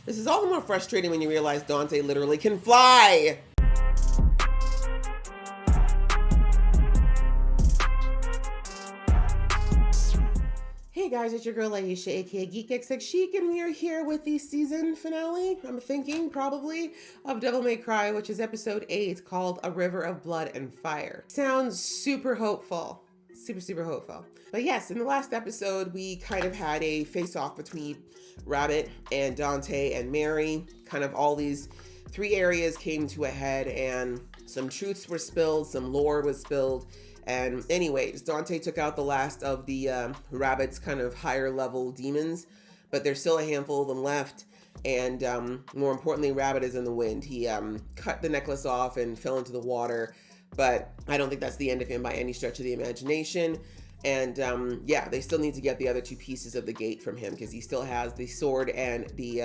This is all the more frustrating when you realize Dante literally can fly. Hey guys, it's your girl Aisha, aka Geek Chic, and we are here with the season finale, I'm thinking, probably, of Devil May Cry, which is episode 8, called A River of Blood and Fire. Sounds super hopeful. Super hopeful. But yes, in the last episode, we kind of had a face-off between Rabbit and Dante and Mary. Kind of all these 3 areas came to a head, and some truths were spilled, some lore was spilled. And anyways, Dante took out the last of the Rabbit's kind of higher level demons, but there's still a handful of them left. And more importantly, Rabbit is in the wind. He cut the necklace off and fell into the water, but I don't think that's the end of him by any stretch of the imagination. And yeah, they still need to get the other 2 pieces of the gate from him because he still has the sword and the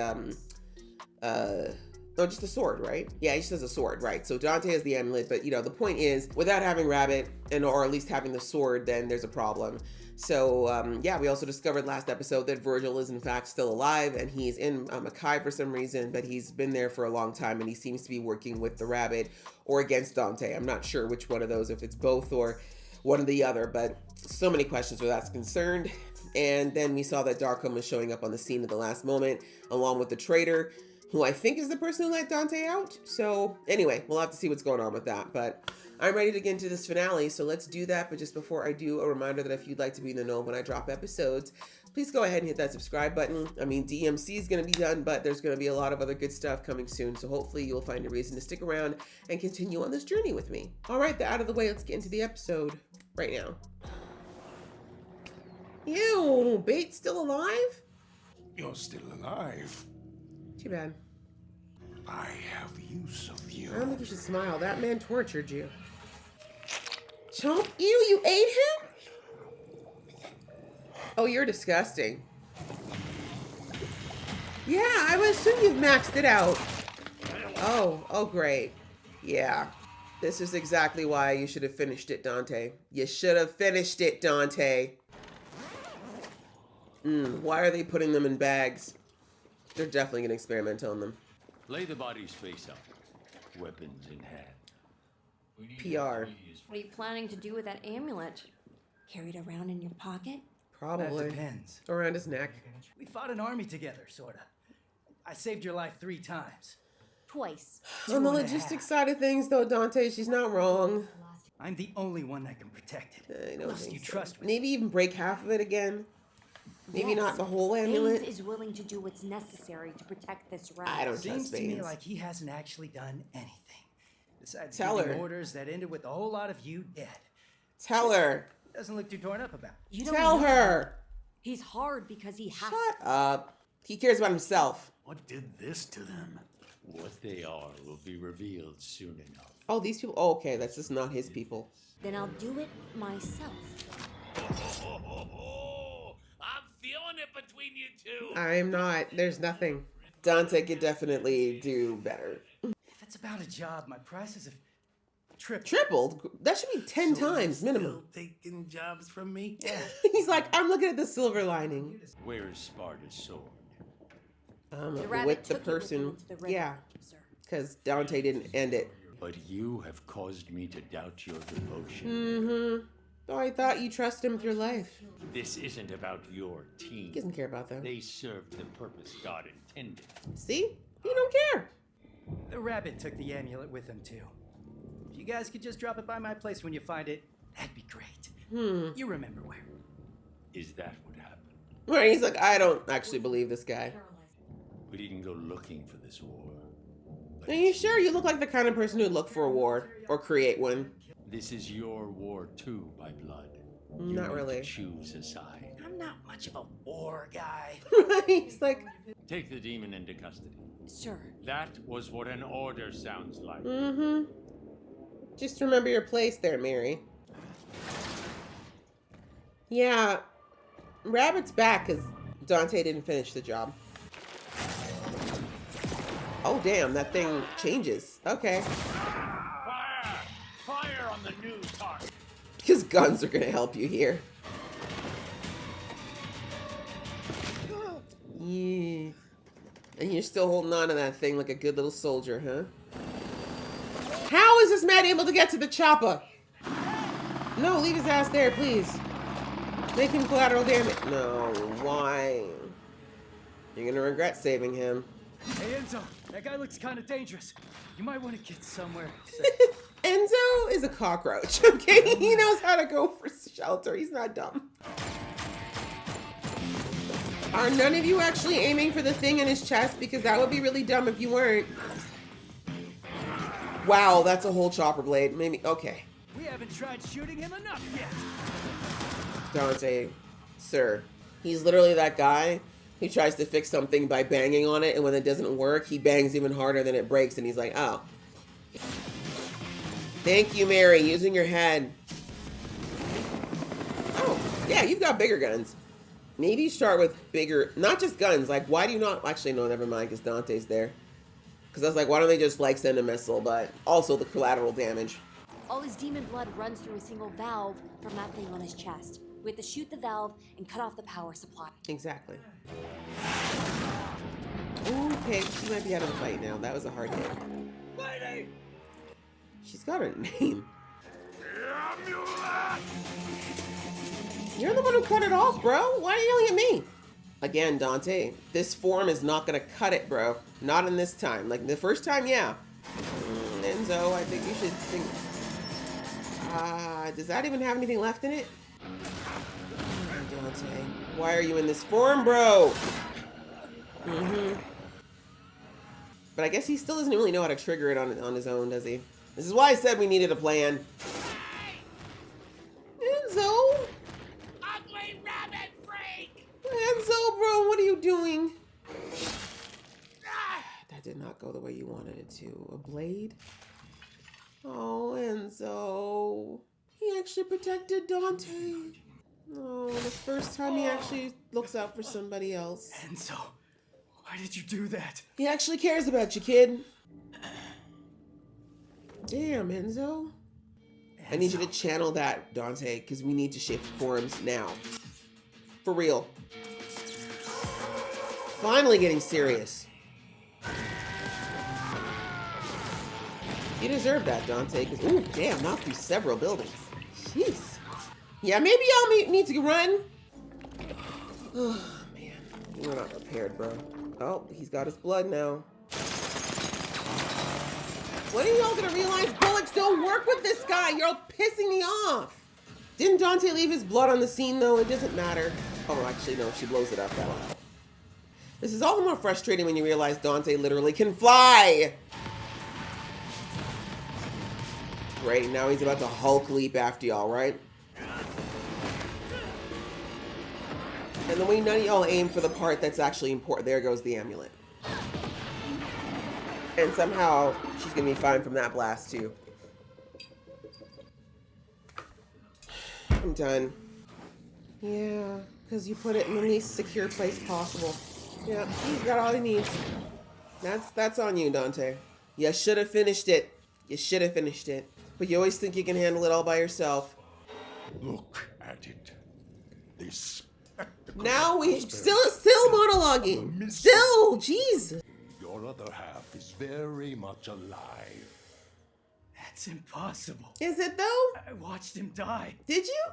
no, just the sword, right? Yeah, he just has a sword, right? So Dante has the amulet, but you know, the point is, without having Rabbit, or at least having the sword, then there's a problem. So yeah, we also discovered last episode that Virgil is in fact still alive, and he's in Makai for some reason, but he's been there for a long time, and he seems to be working with the Rabbit or against Dante. I'm not sure which one of those, if it's both or one or the other, but so many questions where that's concerned. And then we saw that Darkholm was showing up on the scene at the last moment, along with the traitor, who I think is the person who let Dante out. So anyway, we'll have to see what's going on with that. But I'm ready to get into this finale, so let's do that. But just before I do, a reminder that if you'd like to be in the know when I drop episodes, please go ahead and hit that subscribe button. I mean, DMC is going to be done, but there's going to be a lot of other good stuff coming soon. So hopefully you'll find a reason to stick around and continue on this journey with me. All right, out of the way, let's get into the episode right now. Ew, Bates still alive? You're still alive. Too bad. I have use of you. I don't think you should smile. That man tortured you. Chomp, you ate him? Oh, you're disgusting. Yeah, I would assume you've maxed it out. Oh, great. Yeah. This is exactly why you should have finished it, Dante. You should have finished it, Dante. Why are they putting them in bags? They're definitely going to experiment on them. Lay the body's face up, weapons in hand. PR. What are you planning to do with that amulet? Carry it around in your pocket? Probably. That depends. Around his neck. We fought an army together, sorta. I saved your life 3 times. Twice. On the 2.5. logistics side of things, though, Dante, she's not wrong. I'm the only one that can protect it. I don't Must think you so. trust me? Maybe even break half of it again. Maybe Yes. not the whole amulet. Baines is willing to do what's necessary to protect this realm. I don't Seems trust to me Baines. like he hasn't actually done anything. Besides Tell giving her. orders that ended with a whole lot of you dead. Tell her. Doesn't look too torn up about. You don't Tell know. her. He's hard because he has Shut up. He cares about himself. What did this to them? What they are will be revealed soon enough. Oh, these people. Oh, okay, that's just not his people. Then I'll do it myself. I'm feeling it between you 2. I'm not. There's nothing. Dante could definitely do better. If it's about a job, my prices have tripled. Tripled? That should be 10 times minimum. Still taking jobs from me? Yeah. He's like, I'm looking at the silver lining. Where is Sparta's sword? The rabbit With the took it with him person. into the river, Yeah, sir. because Dante didn't end it. But you have caused me to doubt your devotion. Oh, I thought you trusted him with your life. This isn't about your team. He doesn't care about them. They served the purpose God intended. See? You don't care. The rabbit took the amulet with him too. If you guys could just drop it by my place when you find it, that'd be great. You remember where? Is that what happened? Right, he's like, I don't actually believe this guy. We didn't go looking for this war. But Are you sure you look like the kind of person who'd look for a war or create one? this is your war too, by blood. You Not need really. to choose a side. I'm not much of a war guy. He's like, Take the demon into custody. Sir, That was what an order sounds like. just remember your place there, Mary. Yeah, Rabbit's back because Dante didn't finish the job. Oh, damn, that thing changes. Okay. Fire! Fire on the new target! Because guns are going to help you here. Yeah. And you're still holding on to that thing like a good little soldier, huh? How is this man able to get to the chopper? No, leave his ass there, please. Make him collateral damage. No, why? You're gonna regret saving him. Hey, Enzo, that guy looks kind of dangerous. You might want to get somewhere. Enzo is a cockroach, okay? He knows how to go for shelter. He's not dumb. Are none of you actually aiming for the thing in his chest? Because that would be really dumb if you weren't. Wow, that's a whole chopper blade. Maybe, okay. We haven't tried shooting him enough yet. Dante, sir, he's literally that guy who tries to fix something by banging on it, and when it doesn't work, he bangs even harder than it breaks, and he's like, oh. Thank you, Mary, using your head. Oh, yeah, you've got bigger guns. Maybe start with bigger, not just guns, like, why do you not, actually, no, never mind, because Dante's there. Because I was like, why don't they just, like, send a missile, but also the collateral damage. All his demon blood runs through a single valve from that thing on his chest. We have to shoot the valve and cut off the power supply. Exactly. Ooh, Pig, she might be out of the fight now. That was a hard hit. Lady! She's got her name. You're the one who cut it off, bro. Why are you yelling at me? Again, Dante, this form is not gonna cut it, bro. Not in this time. Like, the first time, yeah. Enzo, I think you should think... does that even have anything left in it? Dante, why are you in this form, bro? But I guess he still doesn't really know how to trigger it on his own, does he? This is why I said we needed a plan. Enzo! Ugly rabbit freak! Enzo, bro, what are you doing? That did not go the way you wanted it to. A blade? Oh, Enzo. He actually protected Dante. Oh, the first time he actually looks out for somebody else. Enzo, why did you do that? He actually cares about you, kid. Damn, Enzo. I need you to channel that, Dante, because we need to shift forms now. For real. Finally getting serious. You deserve that, Dante, because, ooh, damn, knocked through several buildings. Jeez. Yeah, maybe y'all need to run. Oh, man. You're not prepared, bro. Oh, he's got his blood now. When are y'all gonna realize bullets don't work with this guy? You're all pissing me off. Didn't Dante leave his blood on the scene, though? It doesn't matter. Oh, actually, no, she blows it up. That'll help. This is all the more frustrating when you realize Dante literally can fly. Great, now he's about to Hulk leap after y'all, right? And then none of y'all aim for the part that's actually important. There goes the amulet. And somehow she's gonna be fine from that blast too. I'm done. Yeah, because you put it in the least secure place possible. Yeah, he's got all he needs. That's on you, Dante. You should have finished it. You should have finished it. But you always think you can handle it all by yourself. Look at it. This spectacle. Now we still monologuing. Still, jeez. Your other half is very much alive. That's impossible. Is it though? I watched him die. Did you?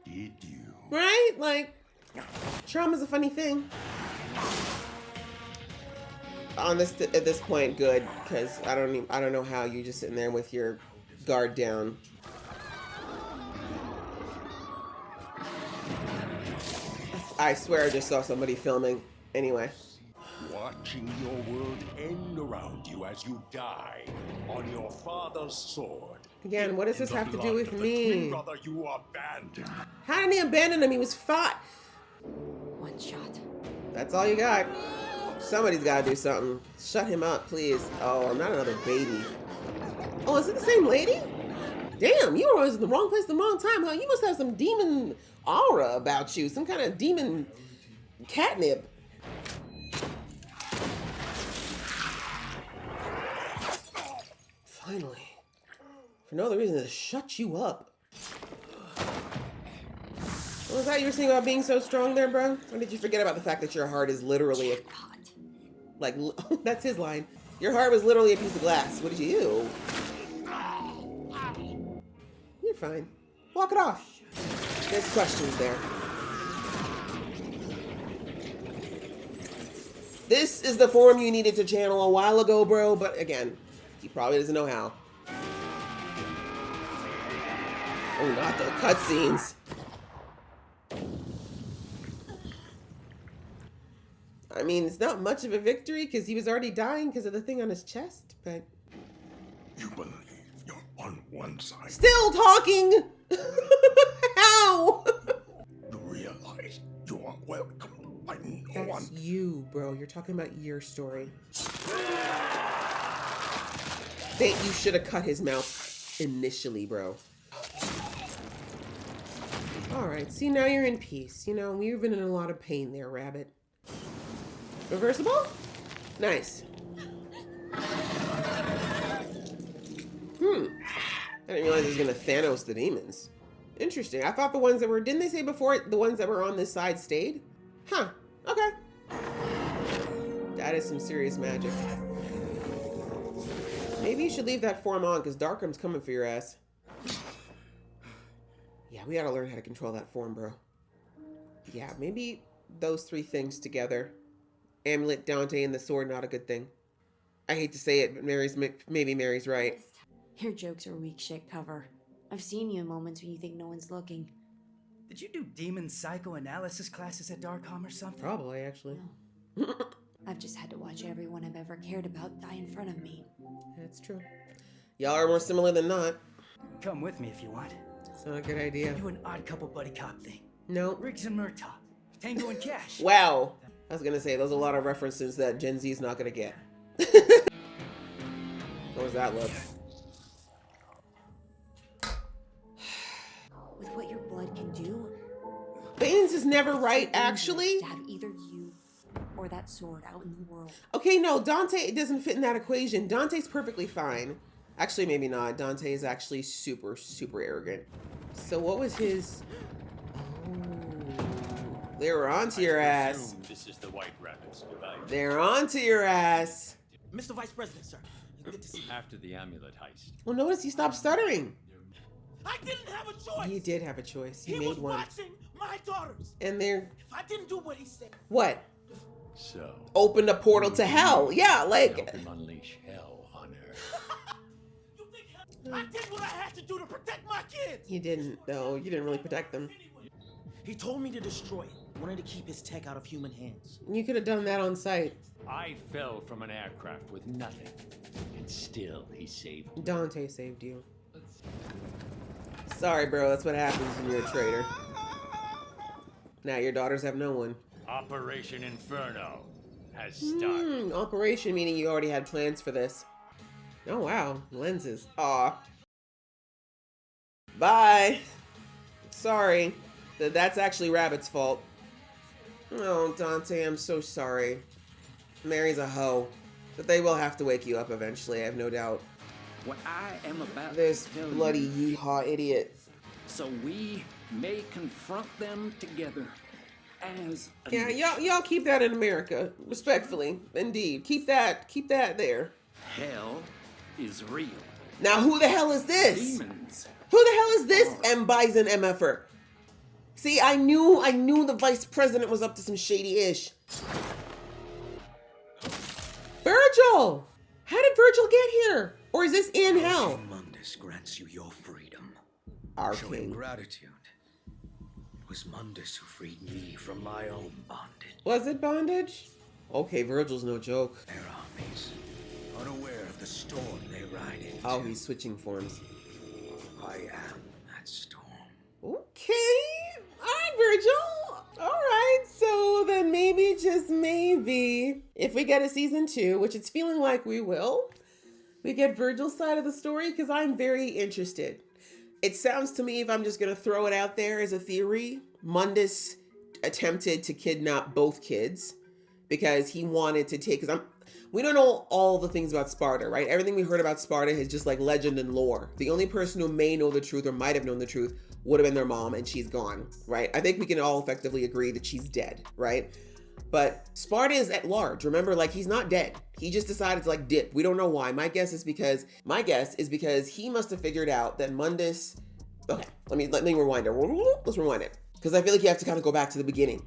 Did you? Right? Like, trauma's a funny thing. At this point, good, because I don't know how you just sitting there with your guard down. I swear I just saw somebody filming. Anyway. Watching your world end around you as you die on your father's sword. Again, what does this have to do with me? Brother, you abandoned. How did he abandon him? He was fought. One shot. That's all you got. Somebody's got to do something. Shut him up, please. Oh, I'm not another baby. Oh, is it the same lady? Damn, you were always in the wrong place at the wrong time, huh? You must have some demon aura about you. Some kind of demon catnip. Finally. For no other reason than to shut you up. What was that you were saying about being so strong there, bro? Or did you forget about the fact that your heart is literally a... Pot. Like, that's his line. Your heart was literally a piece of glass. What did you do? You're fine. Walk it off. There's questions there. This is the form you needed to channel a while ago, bro, but again, he probably doesn't know how. Oh, not the cutscenes. I mean, it's not much of a victory because he was already dying because of the thing on his chest, but... You believe you're on one side. Still talking! How? You realize you are welcome by no one. That's you, bro. You're talking about your story. Think you should have cut his mouth initially, bro. Alright, see, now you're in peace. You know, we've been in a lot of pain there, Rabbit. Reversible? Nice. I didn't realize it was gonna Thanos the demons. Interesting. I thought the ones that were, didn't they say before the ones that were on this side stayed? Huh. Okay. That is some serious magic. Maybe you should leave that form on because Darkroom's coming for your ass. Yeah, we gotta learn how to control that form, bro. Yeah, maybe those three things together. Amulet, Dante, and the sword, not a good thing. I hate to say it, but maybe Mary's right. Your jokes are weak shit cover. I've seen you in moments when you think no one's looking. Did you do demon psychoanalysis classes at Darkcom or something? Probably, actually. No. I've just had to watch everyone I've ever cared about die in front of me. That's true. Y'all are more similar than not. Come with me if you want. It's not a good idea. Do an odd couple buddy cop thing. No. Riggs and Murtaugh. Tango and Cash. Wow. I was gonna say, those are a lot of references that Gen Z is not gonna get. What was that look? With what your blood can do, Baines is never right, actually. to have either you or that sword out in the world. Okay, no, Dante doesn't fit in that equation. Dante's perfectly fine. Actually, maybe not. Dante is actually super, super arrogant. So what was his... Oh, they were onto your ass. This is the White Rabbit's device. They're onto your ass. Mr. Vice President, sir. Good to see you. After the amulet heist. Well, notice he stopped stuttering. I didn't have a choice. He did have a choice. He He made was one. watching my daughters. And they're... If I didn't do what he said, What? So, Opened a portal to hell. Yeah, help like... him unleash hell on Earth. you think I did what I had to do to protect my kids. You didn't, though. You didn't really protect them. He told me to destroy it. Wanted to keep his tech out of human hands. You could have done that on sight. I fell from an aircraft with nothing, and still he saved me. Dante saved you. Sorry, bro. That's what happens when you're a traitor. Now your daughters have no one. Operation Inferno has started. Operation meaning you already had plans for this. Oh, wow. Lenses. Aw. Bye. Sorry. That's actually Rabbit's fault. Oh, Dante, I'm so sorry. Mary's a hoe. But they will have to wake you up eventually, I have no doubt. What I am about This to tell bloody you, yeehaw idiot. so we may confront them together as a Yeah, nation. y'all keep that in America. Respectfully. Indeed. Keep that there. Hell is real. Now who the hell is this? Demons. Who the hell is this M. Bison MFer? See, I knew the vice president was up to some shady-ish. Virgil! How did Virgil get here? Or is this in hell? Mundus grants you your freedom. Our Showing king. gratitude. It was Mundus who freed me from my own bondage. Was it bondage? Okay, Virgil's no joke. Their armies, unaware of the storm they ride into. Oh, he's switching forms. I am that storm. Okay. All right, Virgil. All right. So then maybe, just maybe, if we get a season 2, which it's feeling like we will, we get Virgil's side of the story because I'm very interested. It sounds to me, if I'm just going to throw it out there as a theory, Mundus attempted to kidnap both kids because he wanted to take, because we don't know all the things about Sparta, right? Everything we heard about Sparta is just like legend and lore. The only person who may know the truth or might have known the truth would have been their mom, and she's gone, right? I think we can all effectively agree that she's dead, right? But Sparta is at large. Remember, like, he's not dead. He just decided to like dip. We don't know why. My guess is because he must have figured out that Mundus. Okay, let me rewind it. Let's rewind it. Because I feel like you have to kind of go back to the beginning.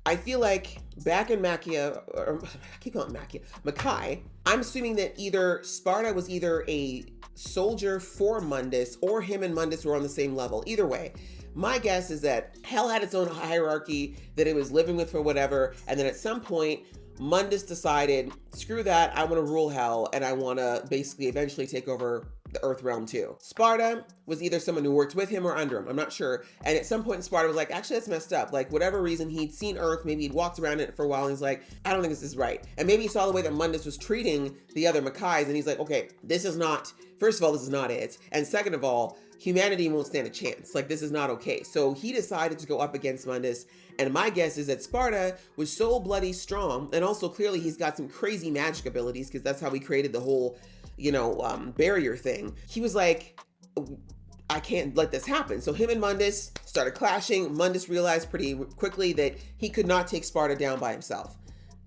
I feel like back in Machia, or I keep calling it Machia, Makai, I'm assuming that either Sparta was either a soldier for Mundus or him and Mundus were on the same level. Either way, my guess is that Hell had its own hierarchy that it was living with for whatever, and then at some point, Mundus decided, screw that, I want to rule Hell, and I want to basically eventually take over the Earth Realm too. Sparta was either someone who worked with him or under him, I'm not sure. And at some point Sparta was like, actually that's messed up. Like whatever reason, he'd seen Earth, maybe he'd walked around it for a while and he's like, I don't think this is right. And maybe he saw the way that Mundus was treating the other Makais and he's like, okay, this is not, first of all, this is not it. And second of all, humanity won't stand a chance. Like this is not okay. So he decided to go up against Mundus. And my guess is that Sparta was so bloody strong. And also clearly he's got some crazy magic abilities because that's how we created the whole, barrier thing. He was like, I can't let this happen. So him and Mundus started clashing. Mundus realized pretty quickly that he could not take Sparta down by himself.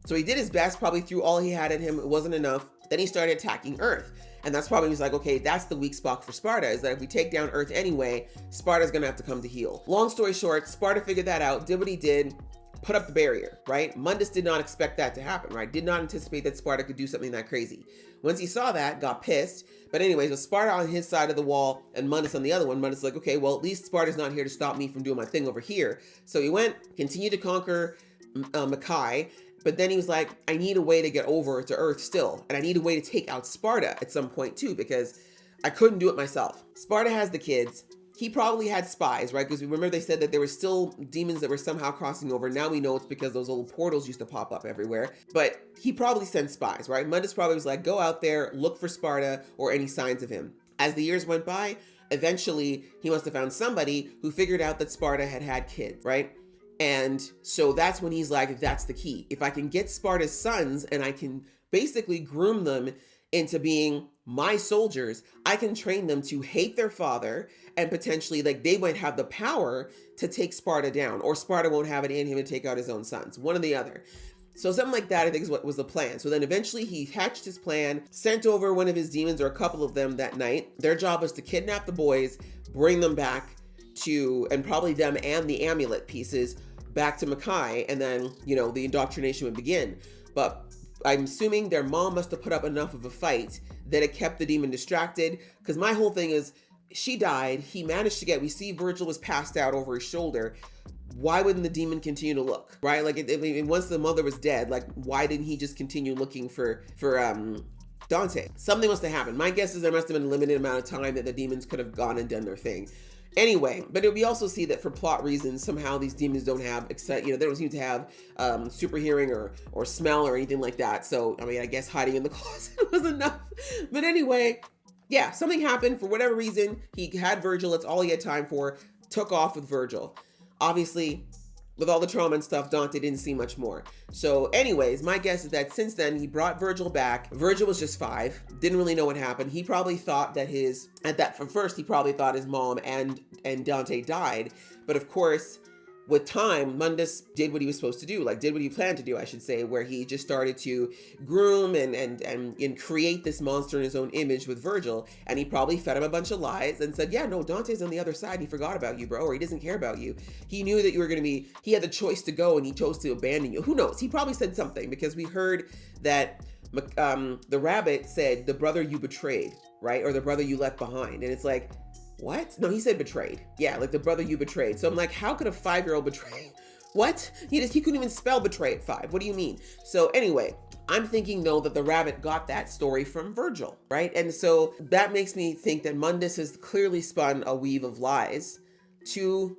So he did his best, probably threw all he had at him. It wasn't enough. Then he started attacking Earth. And that's probably, he's like, okay, that's the weak spot for Sparta, is that if we take down Earth anyway, Sparta's gonna have to come to heal. Long story short, Sparta figured that out, did what he did, put up the barrier, right? Mundus did not expect that to happen, right? Did not anticipate that Sparta could do something that crazy. Once he saw that, got pissed. But anyways, with Sparta on his side of the wall and Mundus on the other one, Mundus is like, okay, well, at least Sparta's not here to stop me from doing my thing over here. So he went, continued to conquer Makai, but then he was like, I need a way to get over to Earth still. And I need a way to take out Sparta at some point too, because I couldn't do it myself. Sparta has the kids. He probably had spies, right? Because remember they said that there were still demons that were somehow crossing over. Now we know it's because those little portals used to pop up everywhere. But he probably sent spies, right? Mundus probably was like, go out there, look for Sparta or any signs of him. As the years went by, eventually he must have found somebody who figured out that Sparta had kids, right? And so that's when he's like, that's the key. If I can get Sparta's sons and I can basically groom them into being my soldiers, I can train them to hate their father and potentially like they might have the power to take Sparta down, or Sparta won't have it in him to take out his own sons, one or the other. So something like that, I think, is what was the plan. So then eventually he hatched his plan, sent over one of his demons or a couple of them that night. Their job was to kidnap the boys, bring them back to, and probably them and the amulet pieces back to Makai, and then, the indoctrination would begin. But I'm assuming their mom must have put up enough of a fight that it kept the demon distracted, because my whole thing is, she died, he managed to we see Virgil was passed out over his shoulder. Why wouldn't the demon continue to look, right? Like, once the mother was dead, like, why didn't he just continue looking for Dante? Something must have happened. My guess is there must have been a limited amount of time that the demons could have gone and done their thing. Anyway, but we also see that for plot reasons, somehow these demons don't have, they don't seem to have super hearing or smell or anything like that. So, I guess hiding in the closet was enough. But anyway, yeah, something happened for whatever reason. He had Virgil. That's all he had time for. Took off with Virgil. Obviously, with all the trauma and stuff, Dante didn't see much more. So anyways, my guess is that since then, he brought Virgil back. Virgil was just 5, didn't really know what happened. He probably thought that he probably thought his mom and Dante died. But of course, with time, Mundus did what he was supposed to do, did what he planned to do, I should say, where he just started to groom and create this monster in his own image with Virgil. And he probably fed him a bunch of lies and said, yeah, no, Dante's on the other side. He forgot about you, bro, or he doesn't care about you. He knew that you were going to he had the choice to go and he chose to abandon you. Who knows? He probably said something, because we heard that the rabbit said, the brother you betrayed, right? Or the brother you left behind. And it's like, what? No, he said betrayed. Yeah, like the brother you betrayed. So I'm like, how could a 5-year-old betray? What? He couldn't even spell betray at 5. What do you mean? So anyway, I'm thinking though that the rabbit got that story from Virgil, right? And so that makes me think that Mundus has clearly spun a weave of lies to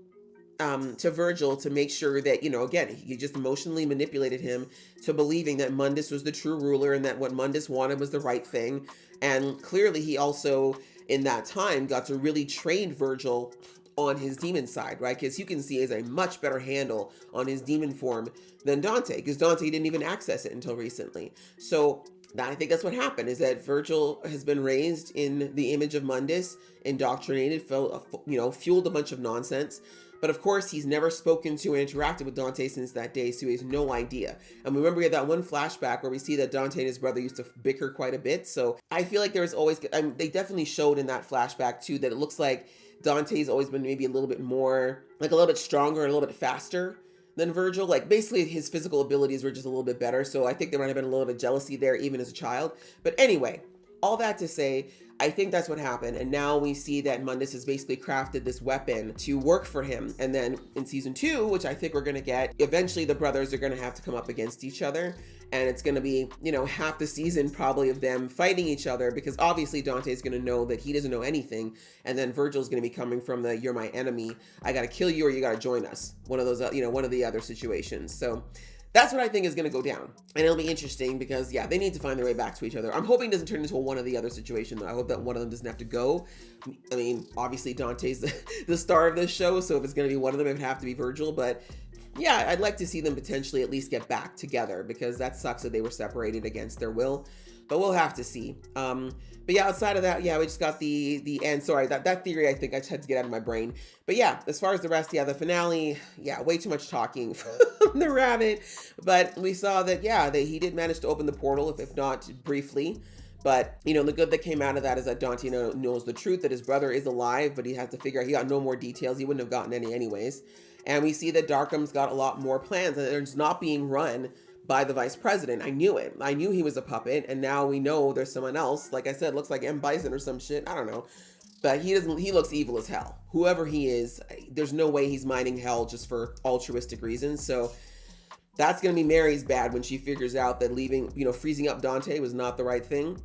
Virgil to make sure that, again, he just emotionally manipulated him to believing that Mundus was the true ruler and that what Mundus wanted was the right thing. And clearly he also, in that time, got to really train Virgil on his demon side, right? Because you can see he has a much better handle on his demon form than Dante, because Dante didn't even access it until recently. So I think that's what happened, is that Virgil has been raised in the image of Mundus, indoctrinated, fueled a bunch of nonsense. But of course, he's never spoken to and interacted with Dante since that day, so he has no idea. And remember, we had that one flashback where we see that Dante and his brother used to bicker quite a bit. So I feel like there's always, they definitely showed in that flashback too, that it looks like Dante's always been maybe a little bit more, like a little bit stronger and a little bit faster than Virgil. Like basically his physical abilities were just a little bit better. So I think there might have been a little bit of jealousy there even as a child. But anyway, all that to say, I think that's what happened. And now we see that Mundus has basically crafted this weapon to work for him. And then in season 2, which I think we're going to get, eventually the brothers are going to have to come up against each other. And it's going to be, you know, half the season probably of them fighting each other, because obviously Dante is going to know that he doesn't know anything. And then Virgil's going to be coming from the, you're my enemy, I got to kill you or you got to join us. One of those, you know, one of the other situations. So that's what I think is going to go down. And it'll be interesting because, yeah, they need to find their way back to each other. I'm hoping it doesn't turn into a one or the other situation, though. I hope that one of them doesn't have to go. I mean, obviously Dante's the star of this show, so if it's going to be one of them, it would have to be Virgil. But yeah, I'd like to see them potentially at least get back together, because that sucks that they were separated against their will. But we'll have to see. But yeah, outside of that, yeah, we just got the end. Sorry, that theory I think I just had to get out of my brain. But yeah, as far as the rest, yeah, the finale, yeah, way too much talking from the rabbit. But we saw that, yeah, that he did manage to open the portal, if not briefly. But, you know, the good that came out of that is that Dante knows the truth, that his brother is alive, but he has to figure out, he got no more details. He wouldn't have gotten any anyways. And we see that Darkham's got a lot more plans, and it's not being run by the vice president. I knew it. I knew he was a puppet, and now we know there's someone else. Like I said, looks like M. Bison or some shit. I don't know. But he looks evil as hell. Whoever he is, there's no way he's mining hell just for altruistic reasons. So that's going to be Mary's bad when she figures out that leaving, you know, freezing up Dante was not the right thing.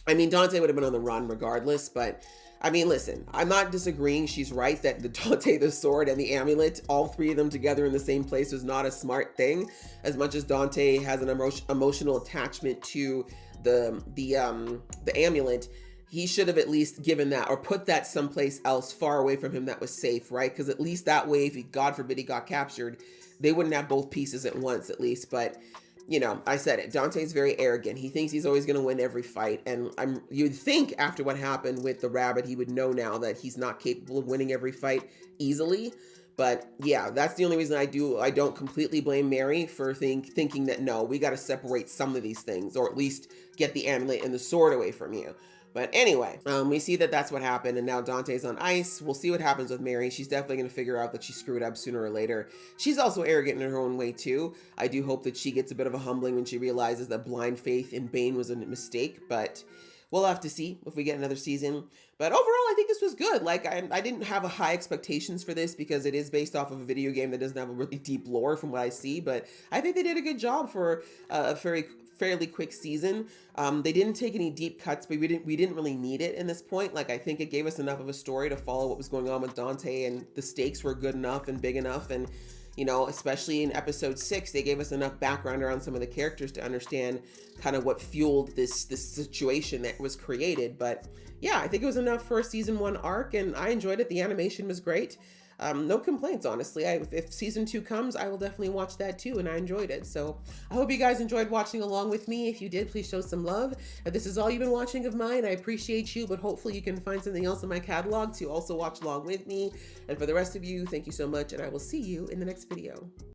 I mean, Dante would have been on the run regardless, but I mean, listen, I'm not disagreeing. She's right that the Dante, the sword, and the amulet, all three of them together in the same place was not a smart thing. As much as Dante has an emotional attachment to the amulet, he should have at least given that or put that someplace else far away from him that was safe, right? Because at least that way, if he, God forbid, he got captured, they wouldn't have both pieces at once, at least. But you know, I said it. Dante's very arrogant. He thinks he's always going to win every fight. And you'd think after what happened with the rabbit, he would know now that he's not capable of winning every fight easily. But yeah, that's the only reason I don't completely blame Mary for thinking that, no, we got to separate some of these things, or at least get the amulet and the sword away from you. But anyway, we see that that's what happened, and now Dante's on ice. We'll see what happens with Mary. She's definitely going to figure out that she screwed up sooner or later. She's also arrogant in her own way, too. I do hope that she gets a bit of a humbling when she realizes that blind faith in Bane was a mistake, but we'll have to see if we get another season. But overall, I think this was good. Like, I didn't have a high expectations for this because it is based off of a video game that doesn't have a really deep lore from what I see, but I think they did a good job for a fairly quick season. They didn't take any deep cuts, but we didn't really need it in this point. Like, I think it gave us enough of a story to follow what was going on with Dante, and the stakes were good enough and big enough. And, you know, especially in episode 6, they gave us enough background around some of the characters to understand kind of what fueled this situation that was created. But yeah, I think it was enough for a season 1 arc, and I enjoyed it. The animation was great. No complaints, honestly. If season 2 comes, I will definitely watch that too, and I enjoyed it. So I hope you guys enjoyed watching along with me. If you did, please show some love. If this is all you've been watching of mine, I appreciate you, but hopefully you can find something else in my catalog to also watch along with me. And for the rest of you, thank you so much, and I will see you in the next video.